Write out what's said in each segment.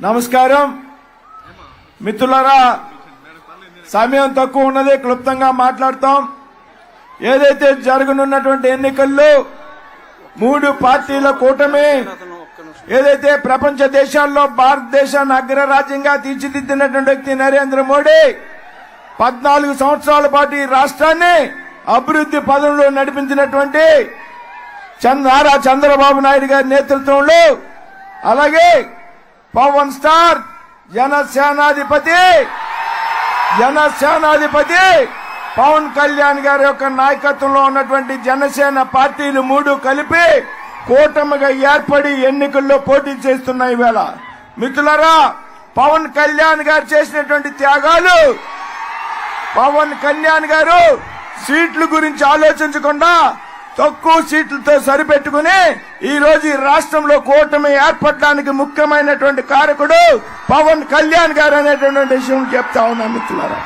నమస్కారం. మిత్రులారా, సమయం తక్కువ ఉన్నది, క్లుప్తంగా మాట్లాడతాం. ఏదైతే జరగనున్నటువంటి ఎన్నికల్లో 3 పార్టీల కూటమి ఏదైతే ప్రపంచ దేశాల్లో భారతదేశాన్ని అగ్రరాజ్యంగా తీర్చిదిద్దినటువంటి వ్యక్తి నరేంద్ర మోడీ 14 సంవత్సరాల పాటు ఈ రాష్ట్రాన్ని అభివృద్ధి పదంలో నడిపించినటువంటి నారా చంద్రబాబు నాయుడు గారి నేతృత్వంలో, అలాగే పవన్ స్టార్ జనసేనాధిపతి పవన్ కళ్యాణ్ గారి యొక్క నాయకత్వంలో ఉన్నటువంటి జనసేన పార్టీలు 3 కలిపి కూటమిగా ఏర్పడి ఎన్నికల్లో పోటీ చేస్తున్నాయి. ఈవేళ మిత్రులారా, పవన్ కళ్యాణ్ గారు చేసినటువంటి త్యాగాలు, పవన్ కళ్యాణ్ గారు సీట్ల గురించి ఆలోచించకుండా తక్కువ సీట్లతో సరిపెట్టుకుని ఈ రోజు ఈ రాష్ట్రంలో కూటమి ఏర్పడడానికి ముఖ్యమైనటువంటి కారకుడు పవన్ కళ్యాణ్ గారు అనేటువంటి విషయం చెప్తా ఉన్నా మిత్రులారా.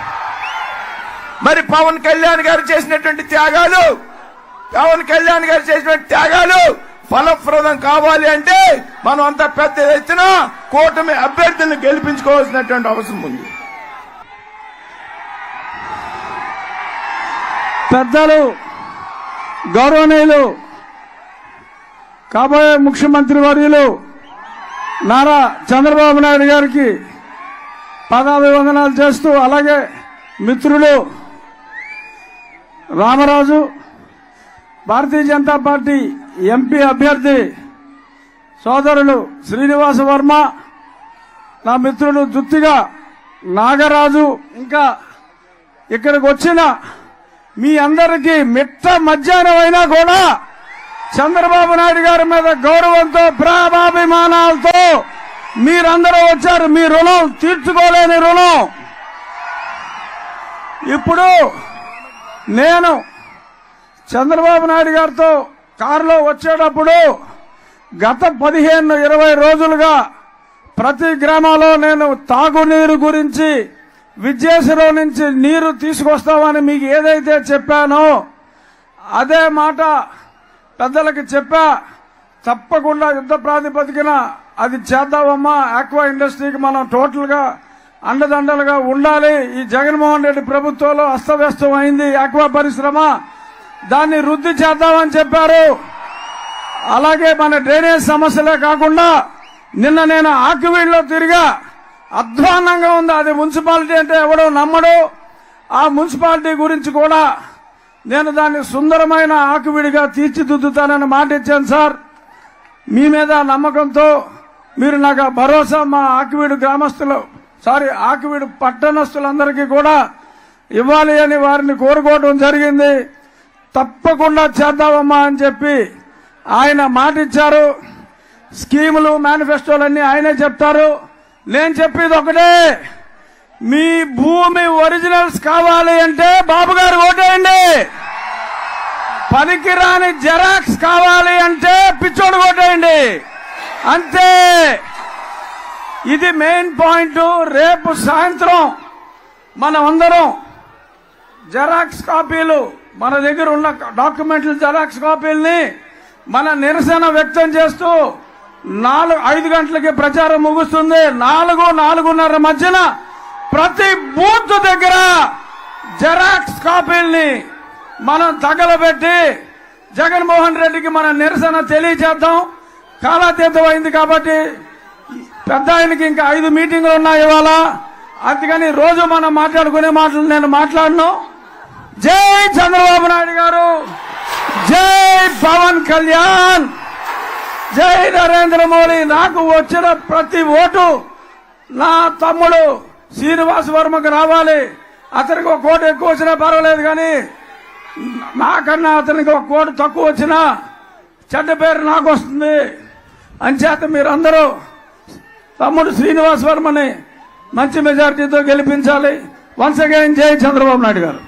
మరి పవన్ కళ్యాణ్ గారు చేసినటువంటి త్యాగాలు ఫలప్రదం కావాలి అంటే మనం అంతా పెద్ద ఎత్తున కూటమి అభ్యర్థులను గెలిపించుకోవాల్సినటువంటి అవసరం ఉంది. పెద్దలు, గౌరవనీయులు, కాబోయే ముఖ్యమంత్రి వర్యులు నారా చంద్రబాబు నాయుడు గారికి పాదాభివందనాలు చేస్తూ, అలాగే మిత్రులు రామరాజు, భారతీయ జనతా పార్టీ ఎంపీ అభ్యర్థి సోదరులు శ్రీనివాస వర్మ, నా మిత్రులు జుత్తిగా నాగరాజు, ఇంకా ఇక్కడికి వచ్చిన మీ అందరికీ మిట్ట మధ్యాహ్నం అయినా కూడా చంద్రబాబు నాయుడు గారి మీద గౌరవంతో, ప్రేమాభిమానాలతో మీరందరూ వచ్చారు. మీ రుణం తీర్చుకోలేని రుణం. ఇప్పుడు నేను చంద్రబాబు నాయుడు గారితో కారులో వచ్చేటప్పుడు గత 15-20 రోజులుగా ప్రతి గ్రామంలో నేను తాగునీరు గురించి, విద్యాసరం నుంచి నీరు తీసుకొస్తామని మీకు ఏదైతే చెప్పానో అదే మాట పెద్దలకి చెప్పా. తప్పకుండా యుద్ధ ప్రాతిపదికన అది చేద్దామమ్మా. ఆక్వా ఇండస్ట్రీకి మనం టోటల్ గా అండదండలుగా ఉండాలి. ఈ జగన్మోహన్ రెడ్డి ప్రభుత్వంలో అస్తవ్యస్తం అయింది ఆక్వా పరిశ్రమ, దాన్ని వృద్ధి చేద్దామని చెప్పారు. అలాగే మన డ్రైనేజ్ సమస్యలే కాకుండా నిన్న నేను ఆకివీడులో తిరిగా, అధ్వాన్నంగా ఉంది. అది మున్సిపాలిటీ అంటే ఎవడో నమ్మడు. ఆ మున్సిపాలిటీ గురించి కూడా నేను దాన్ని సుందరమైన ఆకివీడిగా తీర్చిదిద్దుతానని మాట ఇచ్చాను సార్. మీ మీద నమ్మకంతో మీరు నాకు భరోసా మా ఆకివీడు పట్టణస్తులందరికీ కూడా ఇవ్వాలి అని వారిని కోరుకోవడం జరిగింది. తప్పకుండా చేద్దామమ్మా అని చెప్పి ఆయన మాట ఇచ్చారు. స్కీములు, మేనిఫెస్టోలన్నీ ఆయనే చెప్తారు. నేను చెప్పేది ఒకటే, మీ భూమి ఒరిజినల్స్ కావాలి అంటే బాబు గారు ఓటేయండి. పనికిరాని జెరాక్స్ కావాలి అంటే పిచ్చోడు ఓటేయండి. అంతే. ఇది మెయిన్ పాయింట్. రేపు సాయంత్రం మనం అందరం జెరాక్స్ కాపీలు, మన దగ్గర ఉన్న డాక్యుమెంట్ల జెరాక్స్ కాపీల్ని మన నిరసన వ్యక్తం చేస్తూ 5 గంటలకి ప్రచారం ముగుస్తుంది. 4-4:30 మధ్యన ప్రతి బూత్ దగ్గర జెరాక్స్ కాపీల్ని మనం తగలబెట్టి జగన్మోహన్ రెడ్డికి మన నిరసన తెలియజేద్దాం. కాలాతీతం అయింది కాబట్టి పెద్ద ఆయనకి ఇంకా 5 మీటింగులు ఉన్నాయి ఇవాళ. అందుకని రోజు మనం మాట్లాడుకునే మాటలు నేను మాట్లాడను. జై చంద్రబాబు నాయుడు గారు, జై పవన్ కళ్యాణ్, జై నరేంద్ర మోడీ. నాకు వచ్చిన ప్రతి ఓటు నా తమ్ముడు శ్రీనివాస వర్మకు రావాలి. అతనికి 1 కోటి ఎక్కువ వచ్చినా పర్వాలేదు, కానీ నాకన్నా అతనికి 1 కోటి తక్కువ వచ్చినా చెడ్డ పేరు నాకు వస్తుంది. అంచేత మీరందరూ తమ్ముడు శ్రీనివాస వర్మని మంచి మెజారిటీతో గెలిపించాలి. వన్స్ అగైన్ జై చంద్రబాబు నాయుడు గారు.